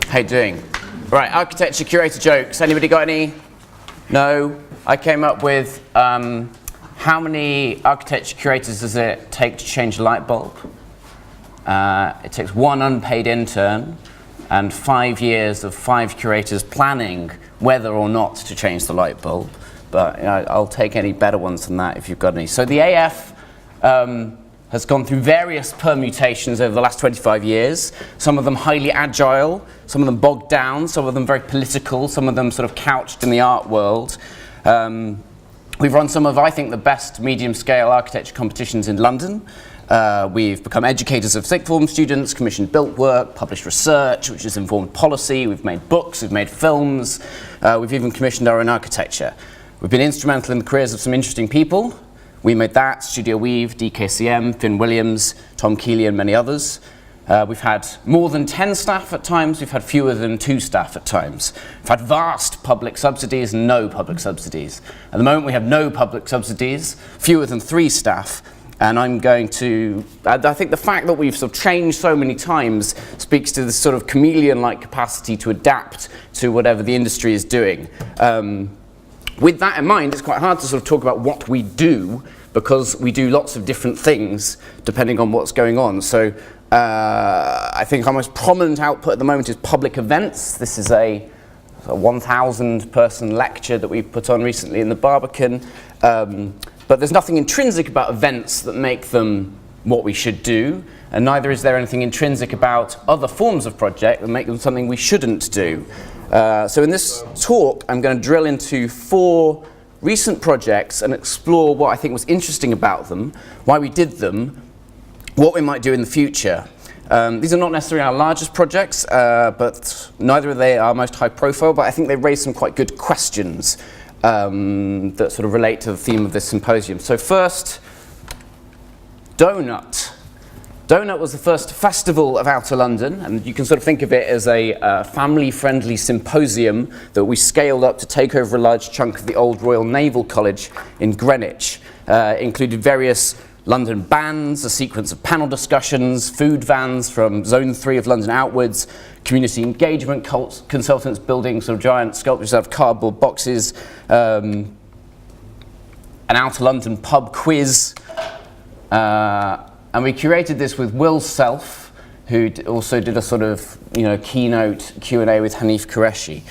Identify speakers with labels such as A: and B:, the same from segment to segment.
A: How you doing? Right, architecture curator jokes. Anybody got any? No? I came up with how many architecture curators does it take to change a light bulb? It takes one unpaid intern and 5 years of 5 curators planning whether or not to change the light bulb. But I'll take any better ones than that if you've got any. So the AF has gone through various permutations over the last 25 years. Some of them highly agile, some of them bogged down, some of them very political, some of them sort of couched in the art world. We've run some of, I think, the best medium-scale architecture competitions in London. We've become educators of sixth form students, commissioned built work, published research, which has informed policy. We've made books, we've made films. We've even commissioned our own architecture. We've been instrumental in the careers of some interesting people. We Made That, Studio Weave, DKCM, Finn Williams, Tom Keeley, and many others. We've had more than 10 staff at times. We've had fewer than 2 staff at times. We've had vast public subsidies and no public subsidies. At the moment, we have no public subsidies, fewer than 3 staff. And I'm going to, I think the fact that we've sort of changed so many times speaks to this sort of chameleon-like capacity to adapt to whatever the industry is doing. With that in mind, it's quite hard to sort of talk about what we do, because we do lots of different things depending on what's going on. So I think our most prominent output at the moment is public events. This is a 1,000 person lecture that we put on recently in the Barbican. But there's nothing intrinsic about events that make them what we should do, and neither is there anything intrinsic about other forms of project that make them something we shouldn't do. So in this talk, I'm going to drill into 4 recent projects and explore what I think was interesting about them, why we did them, what we might do in the future. These are not necessarily our largest projects, but neither are they our most high profile, but I think they raise some quite good questions that sort of relate to the theme of this symposium. So first, Donut. Donut was the first festival of Outer London, and you can sort of think of it as a family-friendly symposium that we scaled up to take over a large chunk of the old Royal Naval College in Greenwich. Included various London bands, a sequence of panel discussions, food vans from Zone 3 of London outwards, community engagement consultants building sort of giant sculptures out of cardboard boxes, an Outer London pub quiz, and we curated this with Will Self, who also did a sort of keynote Q&A with Hanif Qureshi.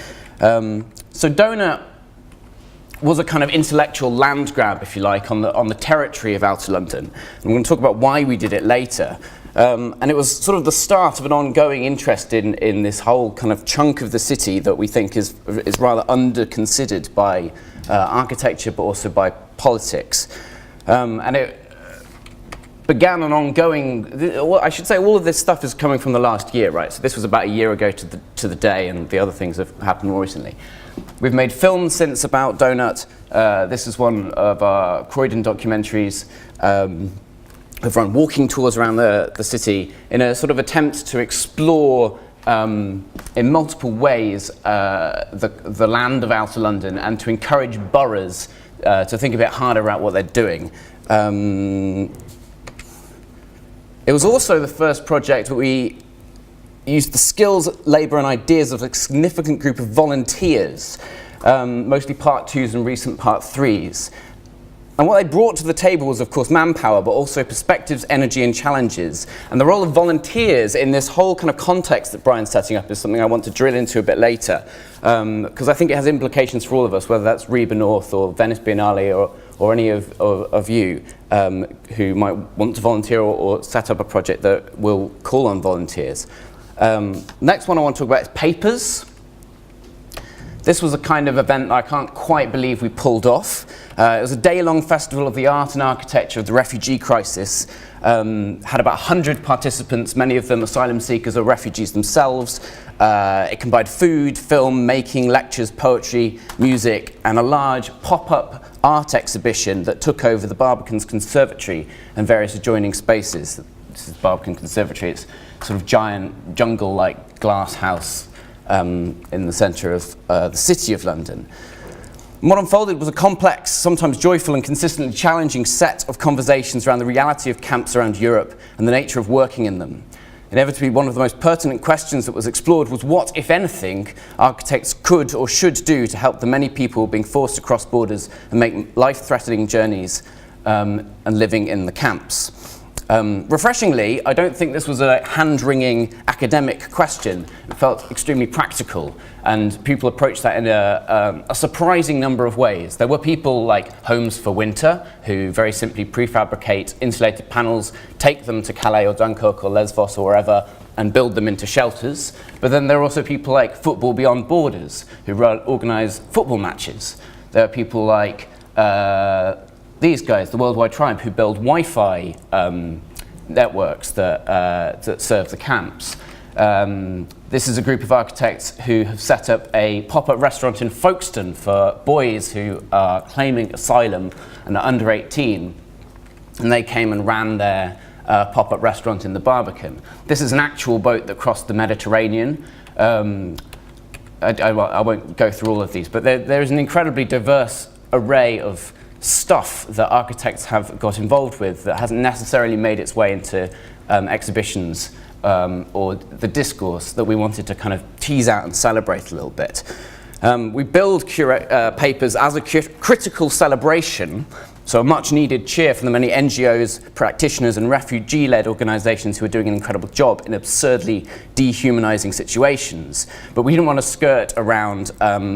A: So Donut was a kind of intellectual land grab, if you like, on the territory of Outer London. And we're going to talk about why we did it later. And it was sort of the start of an ongoing interest in this whole kind of chunk of the city that we think is rather under-considered by architecture, but also by politics. And it began an ongoing, I should say all of this stuff is coming from the last year, right? So this was about a year ago to the day, and the other things have happened more recently. We've made films since about Donut. This is one of our Croydon documentaries. We've run walking tours around the city in a sort of attempt to explore in multiple ways the land of Outer London, and to encourage boroughs to think a bit harder about what they're doing. It was also the first project where we used the skills, labour and ideas of a significant group of volunteers, mostly Part 2s and recent Part 3s. And what they brought to the table was, of course, manpower, but also perspectives, energy and challenges. And the role of volunteers in this whole kind of context that Brian's setting up is something I want to drill into a bit later, because I think it has implications for all of us, whether that's Reba North or Venice Biennale or any of you who might want to volunteer or set up a project that will call on volunteers. Next one I want to talk about is papers. This was a kind of event that I can't quite believe we pulled off. It was a day-long festival of the art and architecture of the refugee crisis. Had about 100 participants, many of them asylum seekers or refugees themselves. It combined food, film, making, lectures, poetry, music, and a large pop-up art exhibition that took over the Barbican's conservatory and various adjoining spaces. This is Barbican Conservatory. It's sort of giant jungle-like glass house in the centre of the city of London. And what unfolded was a complex, sometimes joyful and consistently challenging set of conversations around the reality of camps around Europe and the nature of working in them. inevitably one of the most pertinent questions that was explored was what, if anything, architects could or should do to help the many people being forced to cross borders and make life-threatening journeys and living in the camps. Refreshingly, I don't think this was a hand-wringing academic question. It felt extremely practical, and people approached that in a surprising number of ways. There were people like Homes for Winter, who very simply prefabricate insulated panels, take them to Calais or Dunkirk or Lesvos or wherever, and build them into shelters. But then there are also people like Football Beyond Borders, who organise football matches. There are people like these guys, the Worldwide Tribe, who build Wi-Fi networks that serve the camps. This is a group of architects who have set up a pop-up restaurant in Folkestone for boys who are claiming asylum and are under 18. And they came and ran their pop-up restaurant in the Barbican. This is an actual boat that crossed the Mediterranean. I won't go through all of these, but there is an incredibly diverse array of stuff that architects have got involved with that hasn't necessarily made its way into exhibitions or the discourse that we wanted to kind of tease out and celebrate a little bit. We build papers as a critical celebration, so a much needed cheer from the many NGOs, practitioners and refugee-led organisations who are doing an incredible job in absurdly dehumanising situations. But we didn't want to skirt around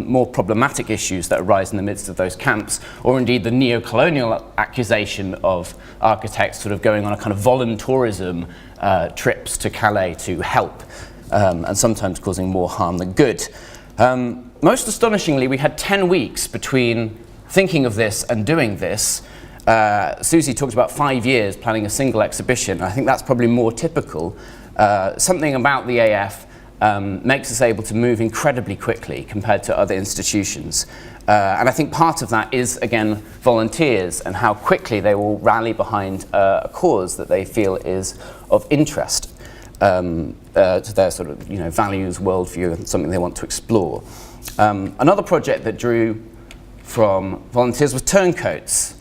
A: more problematic issues that arise in the midst of those camps, or indeed the neo-colonial accusation of architects sort of going on a kind of voluntourism trips to Calais to help, and sometimes causing more harm than good. Most astonishingly, we had 10 weeks between thinking of this and doing this. Susie talked about 5 years planning a single exhibition. I think that's probably more typical. Something about the AF makes us able to move incredibly quickly compared to other institutions. And I think part of that is, again, volunteers and how quickly they will rally behind a cause that they feel is of interest to their sort of, values, worldview, and something they want to explore. Another project that drew from volunteers was Turncoats.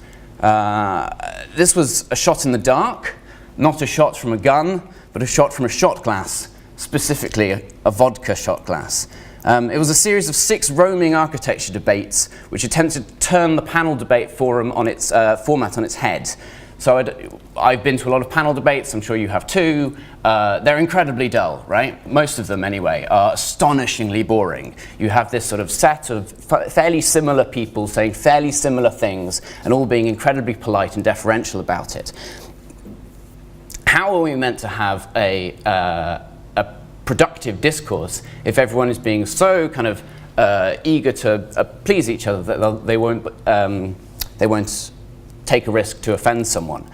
A: This was a shot in the dark, not a shot from a gun, but a shot from a shot glass, specifically a vodka shot glass. It was a series of 6 roaming architecture debates which attempted to turn the panel debate forum on its format on its head. So I've been to a lot of panel debates, I'm sure you have too. They're incredibly dull, right? Most of them anyway are astonishingly boring. You have this sort of set of fairly similar people saying fairly similar things and all being incredibly polite and deferential about it. How are we meant to have a productive discourse if everyone is being so kind of eager to please each other that they won't take a risk to offend someone?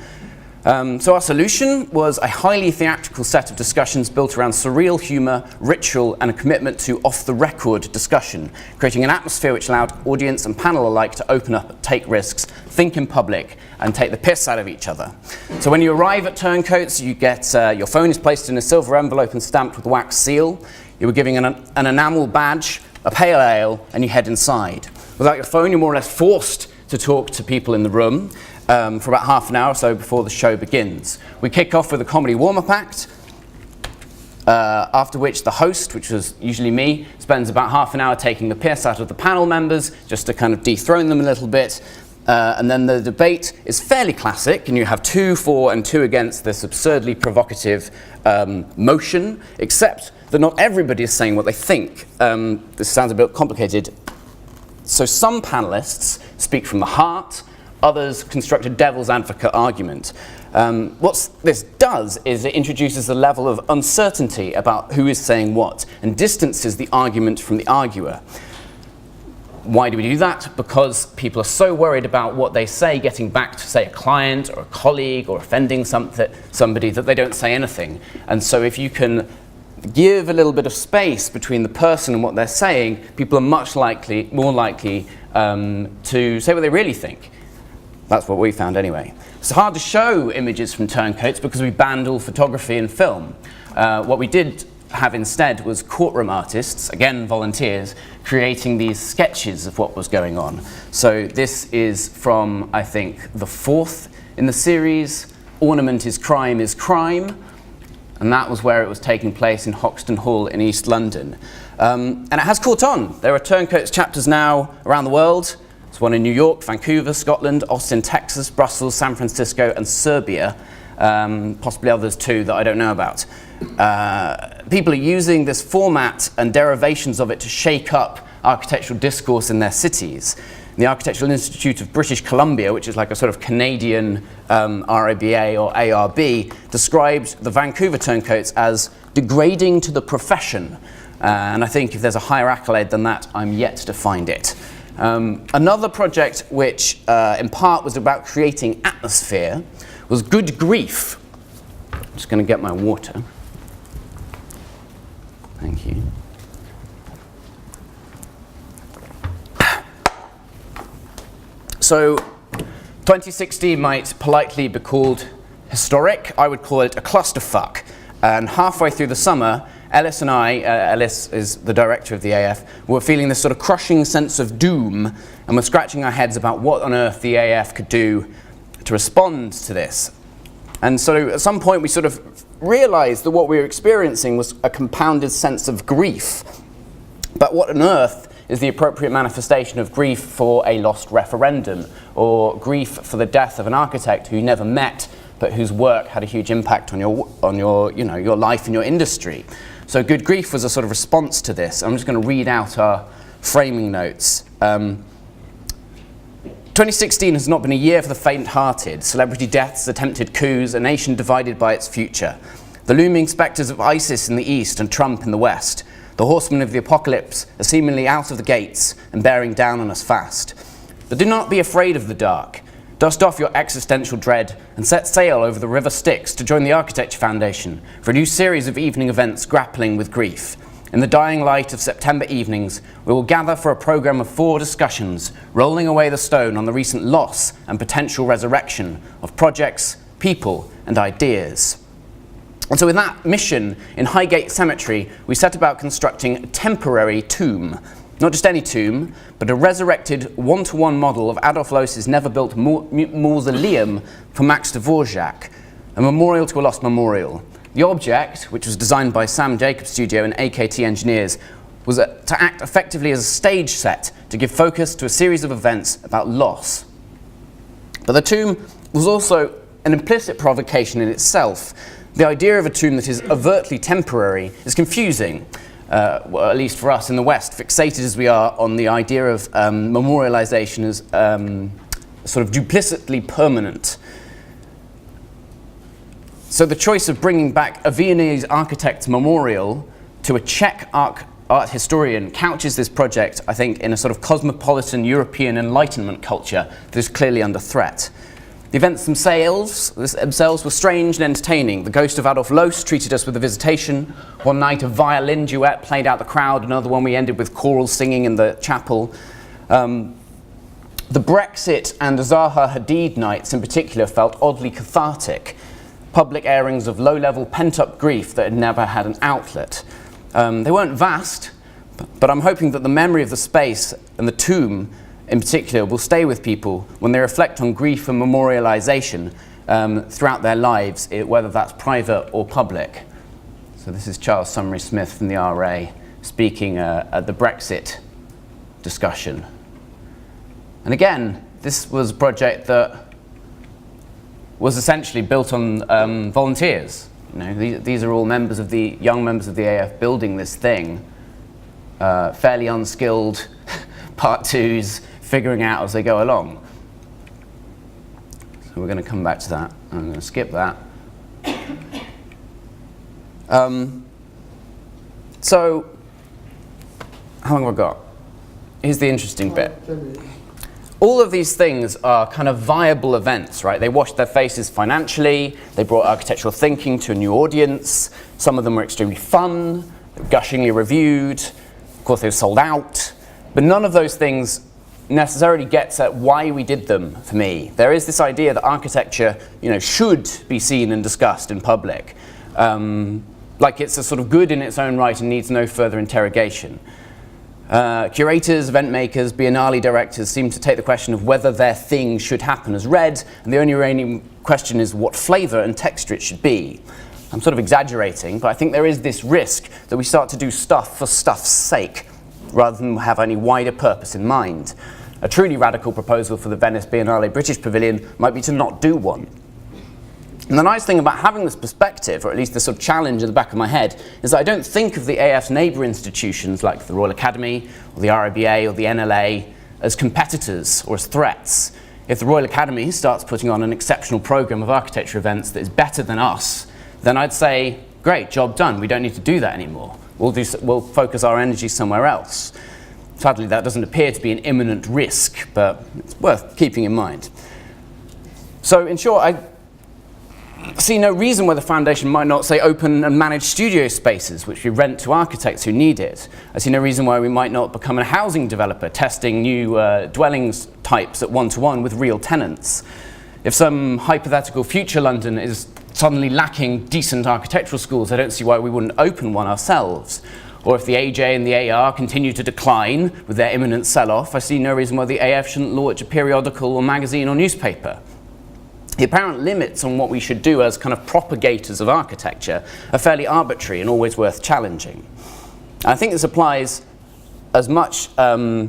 A: So our solution was a highly theatrical set of discussions built around surreal humour, ritual, and a commitment to off-the-record discussion, creating an atmosphere which allowed audience and panel alike to open up, take risks, think in public, and take the piss out of each other. So when you arrive at Turncoats, you get your phone is placed in a silver envelope and stamped with a wax seal. You were given an enamel badge, a pale ale, and you head inside. Without your phone, you're more or less forced to talk to people in the room for about half an hour or so before the show begins. We kick off with a comedy warm-up act, after which the host, which was usually me, spends about half an hour taking the piss out of the panel members just to kind of dethrone them a little bit. And then the debate is fairly classic, and you have 2 for and 2 against this absurdly provocative motion, except that not everybody is saying what they think. This sounds a bit complicated. So some panelists speak from the heart, others construct a devil's advocate argument. What this does is it introduces a level of uncertainty about who is saying what and distances the argument from the arguer. Why do we do that? Because people are so worried about what they say getting back to, say, a client or a colleague or offending somebody that they don't say anything. And so if you can give a little bit of space between the person and what they're saying, people are much more likely to say what they really think. That's what we found anyway. It's hard to show images from Turncoats because we banned all photography and film. What we did have instead was courtroom artists, again volunteers, creating these sketches of what was going on. So this is from, I think, the 4th in the series, Ornament is Crime is Crime. and that was where it was taking place in Hoxton Hall in East London. And it has caught on. There are Turncoats chapters now around the world. There's one in New York, Vancouver, Scotland, Austin, Texas, Brussels, San Francisco, and Serbia. Possibly others too that I don't know about. People are using this format and derivations of it to shake up architectural discourse in their cities. The Architectural Institute of British Columbia, which is like a sort of Canadian RABA or ARB, described the Vancouver Turncoats as degrading to the profession. And I think if there's a higher accolade than that, I'm yet to find it. Another project which in part was about creating atmosphere was Good Grief. I'm just going to get my water. Thank you. So 2016 might politely be called historic. I would call it a clusterfuck. And halfway through the summer, Ellis and I, Ellis is the director of the AF, were feeling this sort of crushing sense of doom, and we're scratching our heads about what on earth the AF could do to respond to this. And so at some point we sort of realized that what we were experiencing was a compounded sense of grief. But what on earth is the appropriate manifestation of grief for a lost referendum, or grief for the death of an architect who you never met but whose work had a huge impact on your life and your industry? So Good Grief was a sort of response to this. I'm just going to read out our framing notes. 2016 has not been a year for the faint-hearted. Celebrity deaths, attempted coups, a nation divided by its future. The looming spectres of ISIS in the east and Trump in the west. The horsemen of the apocalypse are seemingly out of the gates and bearing down on us fast. But do not be afraid of the dark. Dust off your existential dread and set sail over the River Styx to join the Architecture Foundation for a new series of evening events grappling with grief. In the dying light of September evenings, we will gather for a programme of 4 discussions, rolling away the stone on the recent loss and potential resurrection of projects, people, and ideas. And so with that mission, in Highgate Cemetery, we set about constructing a temporary tomb. Not just any tomb, but a resurrected one-to-one model of Adolf Loos's never-built mausoleum for Max Dvorak, a memorial to a lost memorial. The object, which was designed by Sam Jacobs Studio and AKT engineers, was to act effectively as a stage set to give focus to a series of events about loss. But the tomb was also an implicit provocation in itself. The idea of a tomb that is overtly temporary is confusing, well, at least for us in the West, fixated as we are on the idea of memorialization as sort of duplicitly permanent. So the choice of bringing back a Viennese architect's memorial to a Czech art historian couches this project, I think, in a sort of cosmopolitan European Enlightenment culture that is clearly under threat. The events themselves were strange and entertaining. The ghost of Adolf Loos treated us with a visitation. One night a violin duet played out the crowd, another one we ended with choral singing in the chapel. The Brexit and Zaha Hadid nights in particular felt oddly cathartic. Public airings of low-level pent-up grief that had never had an outlet. They weren't vast, but I'm hoping that the memory of the space and the tomb in particular will stay with people when they reflect on grief and memorialization throughout their lives, whether that's private or public. So this is Charles Summery Smith from the RA speaking at the Brexit discussion. And again, this was a project that was essentially built on volunteers. You know, these are all young members of the AF building this thing, fairly unskilled part twos, figuring out as they go along. So we're going to come back to that. I'm going to skip that. So, how long have I got? Here's the interesting bit. All of these things are kind of viable events, right? They washed their faces financially, they brought architectural thinking to a new audience, some of them were extremely fun, gushingly reviewed, of course they were sold out, but none of those things necessarily gets at why we did them for me. There is this idea that architecture, should be seen and discussed in public, like it's a sort of good in its own right and needs no further interrogation. Curators, event makers, biennale directors seem to take the question of whether their thing should happen as read, and the only remaining question is what flavour and texture it should be. I'm sort of exaggerating, but I think there is this risk that we start to do stuff for stuff's sake, rather than have any wider purpose in mind. A truly radical proposal for the Venice Biennale British Pavilion might be to not do one. And the nice thing about having this perspective, or at least this sort of challenge in the back of my head, is that I don't think of the AF's neighbour institutions like the Royal Academy, or the RIBA, or the NLA as competitors or as threats. If the Royal Academy starts putting on an exceptional programme of architecture events that is better than us, then I'd say, great, job done, we don't need to do that anymore. We'll focus our energy somewhere else. Sadly, that doesn't appear to be an imminent risk, but it's worth keeping in mind. So in short, I see no reason why the foundation might not, say, open and manage studio spaces, which we rent to architects who need it. I see no reason why we might not become a housing developer, testing new dwellings types at one-to-one with real tenants. If some hypothetical future London is suddenly lacking decent architectural schools, I don't see why we wouldn't open one ourselves. Or if the AJ and the AR continue to decline with their imminent sell-off, I see no reason why the AF shouldn't launch a periodical or magazine or newspaper. The apparent limits on what we should do as kind of propagators of architecture are fairly arbitrary and always worth challenging. And I think this applies as much to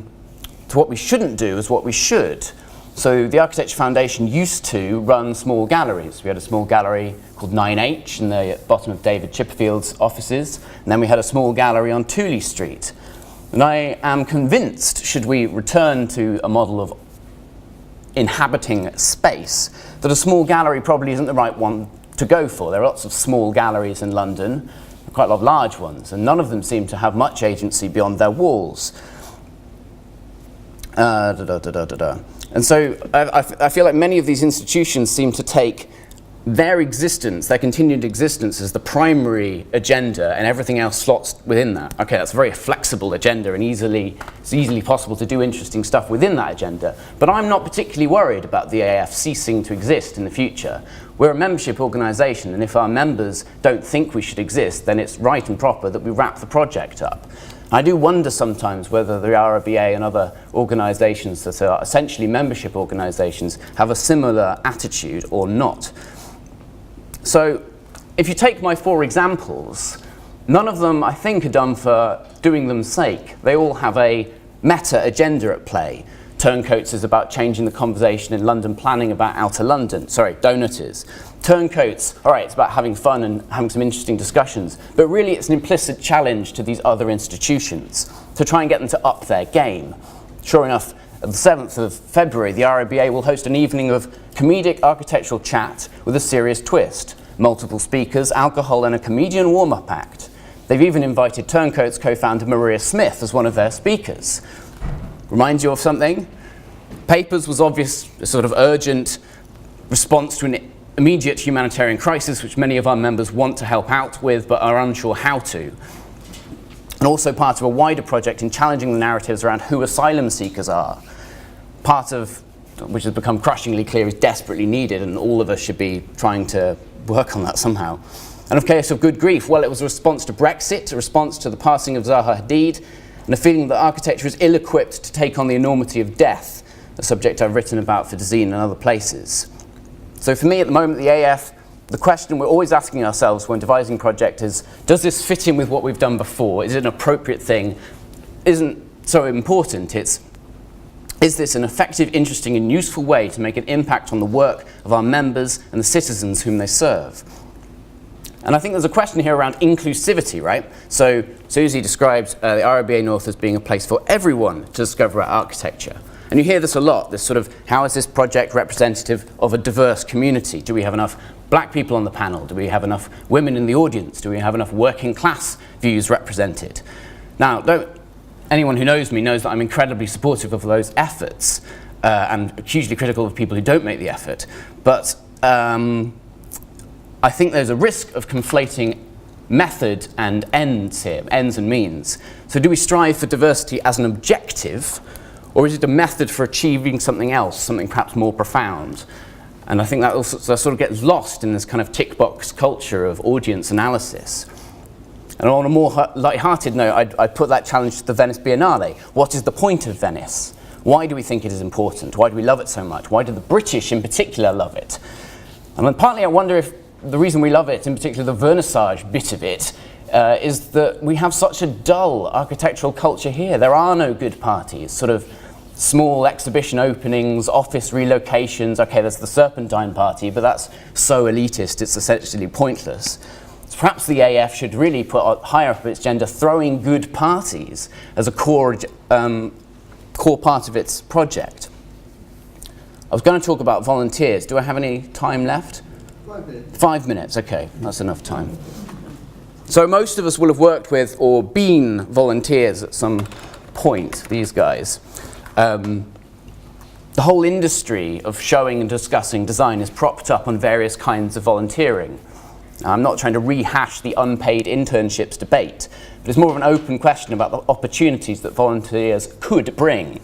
A: what we shouldn't do as what we should. So the Architecture Foundation used to run small galleries. We had a small gallery called 9H in the bottom of David Chipperfield's offices, and then we had a small gallery on Tooley Street. And I am convinced, should we return to a model of inhabiting space, that a small gallery probably isn't the right one to go for. There are lots of small galleries in London, quite a lot of large ones, and none of them seem to have much agency beyond their walls. And so I feel like many of these institutions seem to take their existence, their continued existence, as the primary agenda, and everything else slots within that. Okay, that's a very flexible agenda, and it's easily possible to do interesting stuff within that agenda. But I'm not particularly worried about the AF ceasing to exist in the future. We're a membership organisation, and if our members don't think we should exist, then it's right and proper that we wrap the project up. I do wonder sometimes whether the RIBA and other organisations that are essentially membership organisations have a similar attitude or not. So if you take my 4 examples, none of them I think are done for doing them's sake. They all have a meta agenda at play. Turncoats is about changing the conversation in London planning about outer London. Sorry, Donut is. Turncoats, all right, it's about having fun and having some interesting discussions, but really it's an implicit challenge to these other institutions to try and get them to up their game. Sure enough, on the 7th of February, the RIBA will host an evening of comedic architectural chat with a serious twist. Multiple speakers, alcohol, and a comedian warm-up act. They've even invited Turncoats co-founder Maria Smith as one of their speakers. Reminds you of something? Papers was obvious, a sort of urgent response to an immediate humanitarian crisis which many of our members want to help out with but are unsure how to. And also part of a wider project in challenging the narratives around who asylum seekers are. Part of which has become crushingly clear is desperately needed, and all of us should be trying to work on that somehow. And of case of good grief, well, it was a response to Brexit, a response to the passing of Zaha Hadid, and a feeling that architecture is ill-equipped to take on the enormity of death, a subject I've written about for Dezeen and other places. So for me at the moment, the AF, the question we're always asking ourselves when devising a project is, does this fit in with what we've done before? Is it an appropriate thing? Isn't so important. It's, is this an effective, interesting and useful way to make an impact on the work of our members and the citizens whom they serve? And I think there's a question here around inclusivity, right? So Susie described the RIBA North as being a place for everyone to discover architecture. And you hear this a lot, this sort of, how is this project representative of a diverse community? Do we have enough black people on the panel? Do we have enough women in the audience? Do we have enough working class views represented? Now, anyone who knows me knows that I'm incredibly supportive of those efforts and hugely critical of people who don't make the effort. But I think there's a risk of conflating method and ends here, ends and means. So do we strive for diversity as an objective, or is it a method for achieving something else, something perhaps more profound? And I think that also sort of gets lost in this kind of tick box culture of audience analysis. And on a more light-hearted note, I'd put that challenge to the Venice Biennale. What is the point of Venice? Why do we think it is important? Why do we love it so much? Why do the British in particular love it? And then partly I wonder if the reason we love it, in particular the vernissage bit of it, is that we have such a dull architectural culture here. There are no good parties, sort of small exhibition openings, office relocations. Okay, there's the Serpentine party, but that's so elitist, it's essentially pointless. So perhaps the AF should really put higher up its agenda throwing good parties as a core part of its project. I was going to talk about volunteers. Do I have any time left?
B: 5 minutes.
A: 5 minutes, okay, that's enough time. So most of us will have worked with or been volunteers at some point, these guys. The whole industry of showing and discussing design is propped up on various kinds of volunteering. Now, I'm not trying to rehash the unpaid internships debate, but it's more of an open question about the opportunities that volunteers could bring.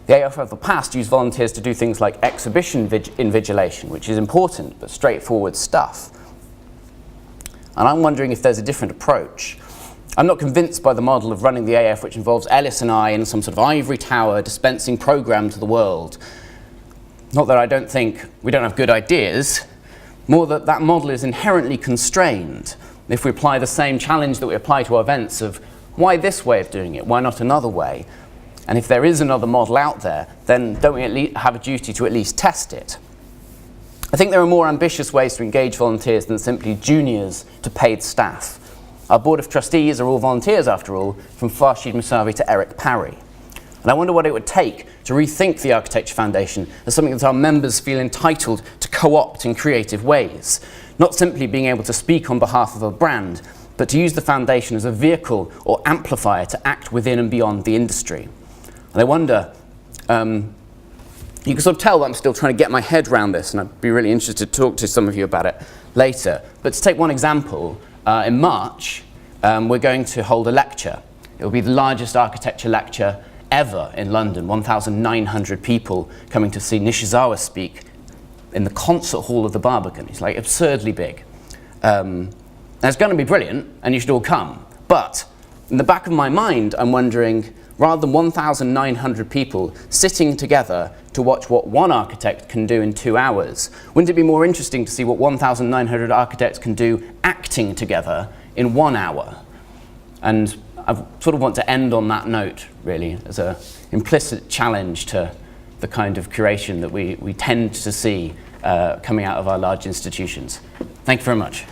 A: The AF of the past used volunteers to do things like exhibition invigilation, which is important but straightforward stuff. And I'm wondering if there's a different approach. I'm not convinced by the model of running the AF which involves Ellis and I in some sort of ivory tower dispensing program to the world. Not that I don't think we don't have good ideas, more that that model is inherently constrained. If we apply the same challenge that we apply to our events of why this way of doing it, why not another way? And if there is another model out there, then don't we at least have a duty to at least test it? I think there are more ambitious ways to engage volunteers than simply juniors to paid staff. Our board of trustees are all volunteers, after all, from Farshid Musavi to Eric Parry. And I wonder what it would take to rethink the Architecture Foundation as something that our members feel entitled to co-opt in creative ways, not simply being able to speak on behalf of a brand, but to use the foundation as a vehicle or amplifier to act within and beyond the industry. And I wonder, you can sort of tell that I'm still trying to get my head around this, and I'd be really interested to talk to some of you about it later. But to take one example, in March, we're going to hold a lecture. It will be the largest architecture lecture ever in London, 1,900 people coming to see Nishizawa speak in the concert hall of the Barbican. It's like absurdly big. And it's going to be brilliant, and you should all come. But in the back of my mind, I'm wondering, rather than 1,900 people sitting together to watch what one architect can do in 2 hours, wouldn't it be more interesting to see what 1,900 architects can do acting together in 1 hour? And I sort of want to end on that note, really, as an implicit challenge to the kind of curation that we tend to see coming out of our large institutions. Thank you very much.